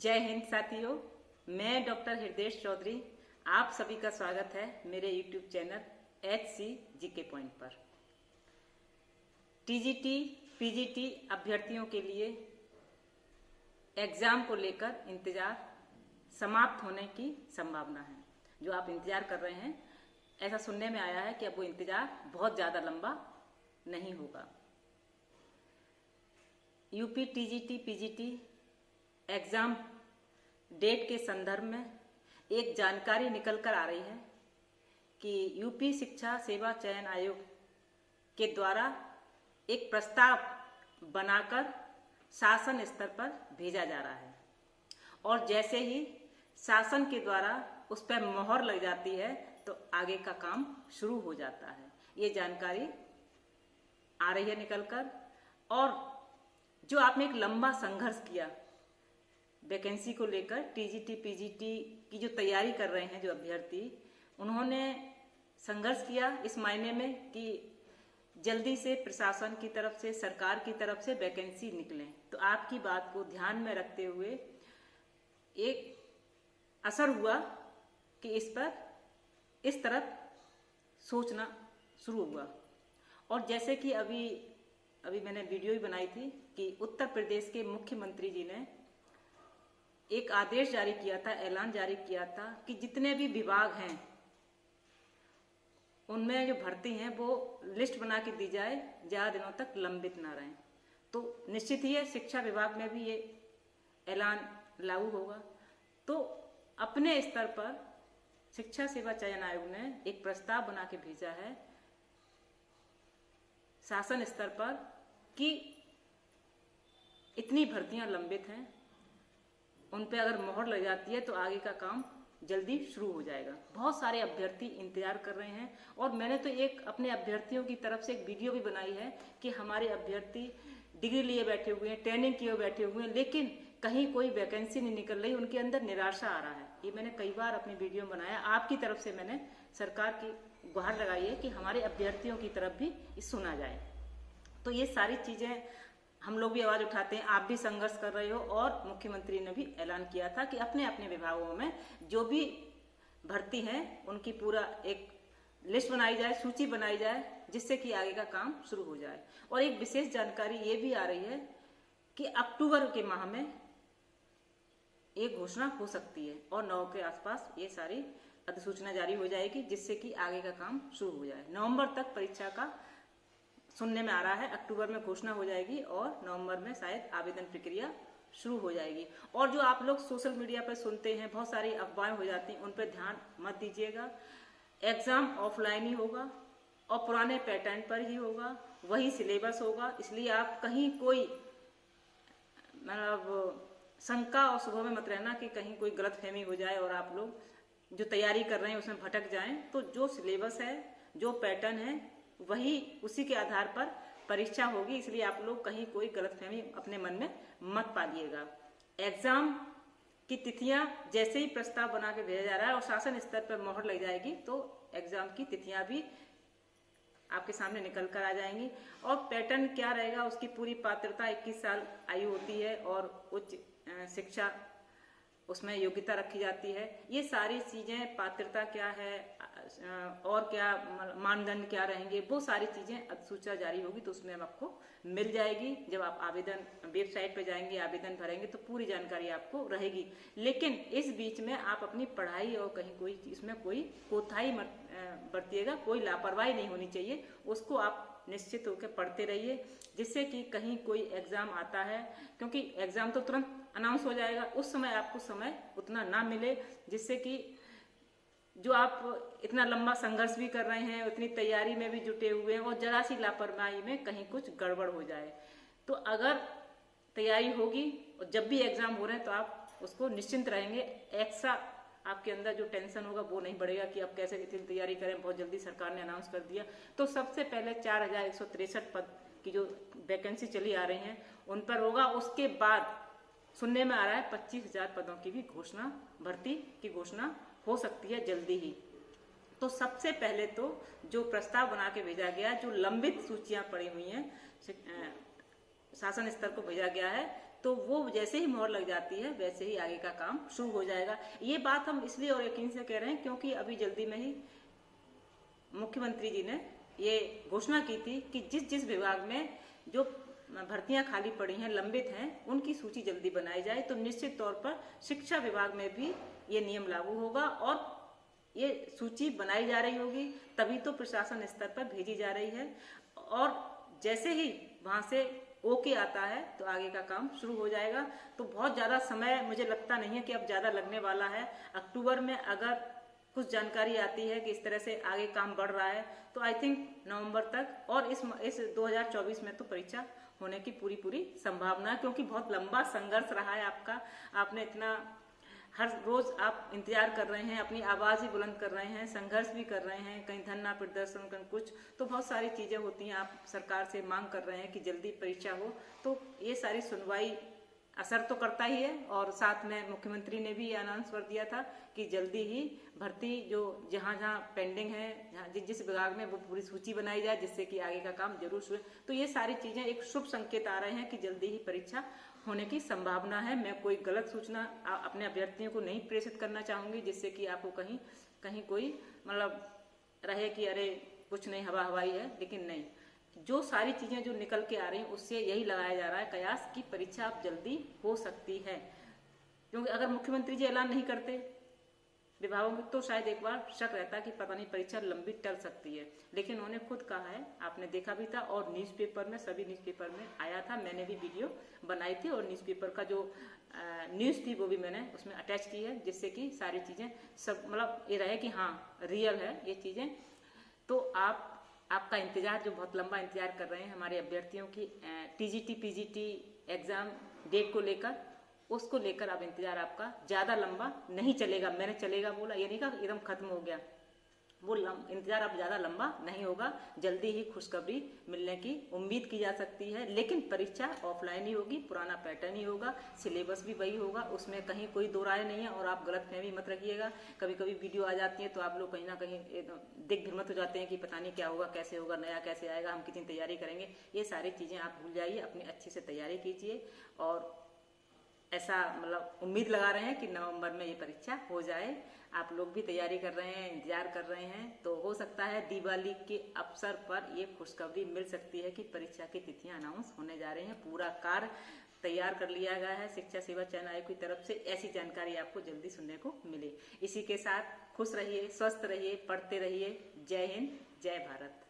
जय हिंद साथियों, मैं डॉक्टर हृदय चौधरी आप सभी का स्वागत है मेरे YouTube channel HC GK point पर। TGT, PGT अभ्यर्थियों के लिए एग्जाम को लेकर इंतजार समाप्त होने की संभावना है। जो आप इंतजार कर रहे हैं, ऐसा सुनने में आया है कि अब वो इंतजार बहुत ज़्यादा लंबा नहीं होगा। UP TGT, PGT exam date के संदर्भ में एक जानकारी निकल कर आ रही है कि यूपी शिक्षा सेवा चयन आयोग के द्वारा एक प्रस्ताव बनाकर शासन स्तर पर भेजा जा रहा है और जैसे ही शासन के द्वारा उस पर मोहर लग जाती है तो आगे का काम शुरू हो जाता है। ये जानकारी आ रही है निकलकर। और जो आपने एक लंबा संघर्ष किया वैकेंसी को लेकर, TGT, PGT की जो तैयारी कर रहे हैं जो अभ्यर्थी, उन्होंने संघर्ष किया इस मायने में कि जल्दी से प्रशासन की तरफ से, सरकार की तरफ से वैकेंसी निकले। तो आपकी बात को ध्यान में रखते हुए एक असर हुआ कि इस पर इस तरफ सोचना शुरू हुआ। और जैसे कि अभी मैंने वीडियो भी बनाई थी कि उत्तर प्रदेश के मुख्यमंत्री जी ने एक आदेश जारी किया था, ऐलान जारी किया था कि जितने भी विभाग हैं उनमें जो भर्ती हैं वो लिस्ट बना के दी जाए, ज़्यादा दिनों तक लंबित ना रहें। तो निश्चित ही है शिक्षा विभाग में भी ये ऐलान लागू होगा। तो अपने स्तर पर शिक्षा सेवा चयन आयोग ने एक प्रस्ताव बना के भेजा है शासन स्तर पर कि इतनी भर्तियां लंबित हैं, उन पे अगर मोहर लग जाती है तो आगे का काम जल्दी शुरू हो जाएगा। बहुत सारे अभ्यर्थी इंतजार कर रहे हैं और मैंने तो एक अपने अभ्यर्थियों की तरफ से एक वीडियो भी बनाई है कि हमारे अभ्यर्थी डिग्री लिए बैठे हुए हैं, ट्रेनिंग किए बैठे हुए हैं, लेकिन कहीं कोई वैकेंसी नहीं निकल रही, उनके अंदर निराशा आ रहा है। ये मैंने कई बार अपनी वीडियो में बनाया। आपकी तरफ से मैंने सरकार की गुहार लगाई है कि हमारे अभ्यर्थियों की तरफ भी सुना जाए। तो ये सारी चीज़ें हम लोग भी आवाज़ उठाते हैं, आप भी संघर्ष कर रहे हो और मुख्यमंत्री ने भी ऐलान किया था कि अपने अपने विभागों में जो भी भर्ती हैं उनकी पूरा एक लिस्ट बनाई जाए, सूची बनाई जाए, जिससे कि आगे का काम शुरू हो जाए। और एक विशेष जानकारी ये भी आ रही है कि अक्टूबर के माह में एक घोषणा हो सकती है और 9 के आसपास ये सारी अधिसूचना जारी हो जाएगी, जिससे कि आगे का काम शुरू हो जाए। नवंबर तक परीक्षा का सुनने में आ रहा है, अक्टूबर में घोषणा हो जाएगी और नवंबर में शायद आवेदन प्रक्रिया शुरू हो जाएगी। और जो आप लोग सोशल मीडिया पर सुनते हैं, बहुत सारी अफवाहें हो जाती हैं, उन पर ध्यान मत दीजिएगा। एग्जाम ऑफलाइन ही होगा और पुराने पैटर्न पर ही होगा, वही सिलेबस होगा। इसलिए आप कहीं कोई मतलब शंका और शुभ में मत रहना कि कहीं कोई गलतफहमी हो जाए और आप लोग जो तैयारी कर रहे हैं उसमें भटक जाएं। तो जो सिलेबस है, जो पैटर्न है, वही उसी के आधार पर परीक्षा होगी। इसलिए आप लोग कहीं कोई गलतफहमी अपने मन में मत पालिएगा। एग्जाम की तिथियां जैसे ही प्रस्ताव बना के भेजा जा रहा है और शासन स्तर पर मोहर लग जाएगी तो एग्जाम की तिथियां भी आपके सामने निकल कर आ जाएंगी। और पैटर्न क्या रहेगा, उसकी पूरी पात्रता 21 साल आयु होती है और उच्च शिक्षा उसमें योग्यता रखी जाती है। ये सारी चीजें, पात्रता क्या है और क्या मानदंड क्या रहेंगे, वो सारी चीजें अधिसूचना जारी होगी तो उसमें आपको मिल जाएगी। जब आप आवेदन वेबसाइट पे जाएंगे, आवेदन भरेंगे तो पूरी जानकारी आपको रहेगी। लेकिन इस बीच में आप अपनी पढ़ाई और कहीं कोई इसमें कोई कोताही मत बरतिएगा, कोई लापरवाही नहीं होनी चाहिए। उसको आप निश्चित होकर पढ़ते रहिए, जिससे कि कहीं कोई एग्जाम आता है, क्योंकि एग्जाम तो तुरंत अनाउंस हो जाएगा, उस समय आपको समय उतना ना मिले, जिससे कि जो आप इतना लंबा संघर्ष भी कर रहे हैं, उतनी तैयारी में भी जुटे हुए हैं और जरा सी लापरवाही में कहीं कुछ गड़बड़ हो जाए। तो अगर तैयारी होगी और जब भी एग्जाम हो रहे हैं तो आप उसको निश्चिंत रहेंगे। एक्स्ट्रा आपके अंदर जो टेंशन होगा वो नहीं बढ़ेगा कि अब कैसे इतनी तैयारी करें, बहुत जल्दी सरकार ने अनाउंस कर दिया। तो सबसे पहले 4163 पद की जो वैकेंसी चली आ रही हैं उन पर होगा। उसके बाद सुनने में आ रहा है 25,000 पदों की भी घोषणा, भर्ती की घोषणा हो सकती है जल्दी ही। तो सबसे पहले तो जो प्रस्ताव बना के भेजा गया, जो लंबित सूचियां पड़ी हुई हैं शासन स्तर को भेजा गया है तो वो जैसे ही मोहर लग जाती है वैसे ही आगे का काम शुरू हो जाएगा। ये बात हम इसलिए और यकीन से कह रहे हैं क्योंकि अभी जल्दी में ही मुख्यमंत्री जी ने ये घोषणा की थी कि जिस जिस विभाग में जो भर्तियां खाली पड़ी हैं, लंबित हैं, उनकी सूची जल्दी बनाई जाए। तो निश्चित तौर पर शिक्षा विभाग में भी ये नियम लागू होगा और ये सूची बनाई जा रही होगी, तभी तो प्रशासन स्तर पर भेजी जा रही है। और जैसे ही वहां से ओके आता है तो आगे का काम शुरू हो जाएगा। तो बहुत ज्यादा समय मुझे लगता नहीं है कि अब ज्यादा लगने वाला है। अक्टूबर में अगर कुछ जानकारी आती है कि इस तरह से आगे काम बढ़ रहा है तो आई थिंक नवंबर तक और इस 2024 में तो परीक्षा होने की पूरी संभावना है, क्योंकि बहुत लंबा संघर्ष रहा है आपका। आपने इतना हर रोज आप इंतजार कर रहे हैं, अपनी आवाज ही बुलंद कर रहे हैं, संघर्ष भी कर रहे हैं, कहीं धरना प्रदर्शन, कहीं कुछ, तो बहुत सारी चीजें होती हैं। आप सरकार से मांग कर रहे हैं कि जल्दी परीक्षा हो, तो ये सारी सुनवाई असर तो करता ही है। और साथ में मुख्यमंत्री ने भी अनाउंस कर दिया था कि जल्दी ही भर्ती जो जहां जहां पेंडिंग है, जिस विभाग में, वो पूरी सूची बनाई जाए, जिससे कि आगे का काम जरूर शुरू। तो ये सारी चीजें एक शुभ संकेत आ रहे हैं कि जल्दी ही परीक्षा होने की संभावना है। मैं कोई गलत सूचना अपने अभ्यर्थियों को नहीं प्रेषित करना चाहूंगी, जिससे कि आपको कहीं कोई मतलब रहे कि अरे कुछ नहीं, हवा हवाई है। लेकिन नहीं, जो सारी चीजें जो निकल के आ रही हैं उससे यही लगाया जा रहा है कयास की परीक्षा अब जल्दी हो सकती है। क्योंकि अगर मुख्यमंत्री जी ऐलान नहीं करते विभागों में तो शायद एक बार शक रहता कि पता नहीं परीक्षा लंबी टल सकती है। लेकिन उन्होंने खुद कहा है, आपने देखा भी था और न्यूज़पेपर में, सभी न्यूज़पेपर में आया था, मैंने भी वीडियो बनाई थी और न्यूज़पेपर का जो न्यूज़ थी वो भी मैंने उसमें अटैच की है, जिससे कि सारी चीजें सब मतलब ये रहे कि हाँ रियल है ये चीजें। तो आपका इंतजार, जो बहुत लंबा इंतजार कर रहे हैं हमारे अभ्यर्थियों की टीजीटी पीजीटी एग्जाम डेट को लेकर, उसको लेकर अब इंतजार आपका ज्यादा लंबा नहीं चलेगा। मैंने चलेगा बोला, ये नहीं कहा एकदम खत्म हो गया, वो इंतजार अब ज्यादा लंबा नहीं होगा। जल्दी ही खुशखबरी मिलने की उम्मीद की जा सकती है। लेकिन परीक्षा ऑफलाइन ही होगी, पुराना पैटर्न ही होगा, सिलेबस भी वही होगा, उसमें कहीं कोई दो राय नहीं है। और आप गलतफहमी मत रखिएगा। कभी कभी वीडियो आ जाती है तो आप लोग कहीं ना कहीं दिग्भ्रमित हो जाते हैं कि पता नहीं क्या होगा, कैसे होगा, नया कैसे आएगा, हम कितनी तैयारी करेंगे। ये सारी चीजें आप भूल जाइए, अपनी अच्छे से तैयारी कीजिए और ऐसा मतलब उम्मीद लगा रहे हैं कि नवंबर में ये परीक्षा हो जाए। आप लोग भी तैयारी कर रहे हैं, इंतजार कर रहे हैं, तो हो सकता है दिवाली के अवसर पर ये खुशखबरी मिल सकती है कि परीक्षा की तिथियां अनाउंस होने जा रही हैं। पूरा कार्य तैयार कर लिया गया है शिक्षा सेवा चयन आयोग की तरफ से। ऐसी जानकारी आपको जल्दी सुनने को मिले। इसी के साथ खुश रहिए, स्वस्थ रहिए, पढ़ते रहिए। जय हिंद, जय भारत।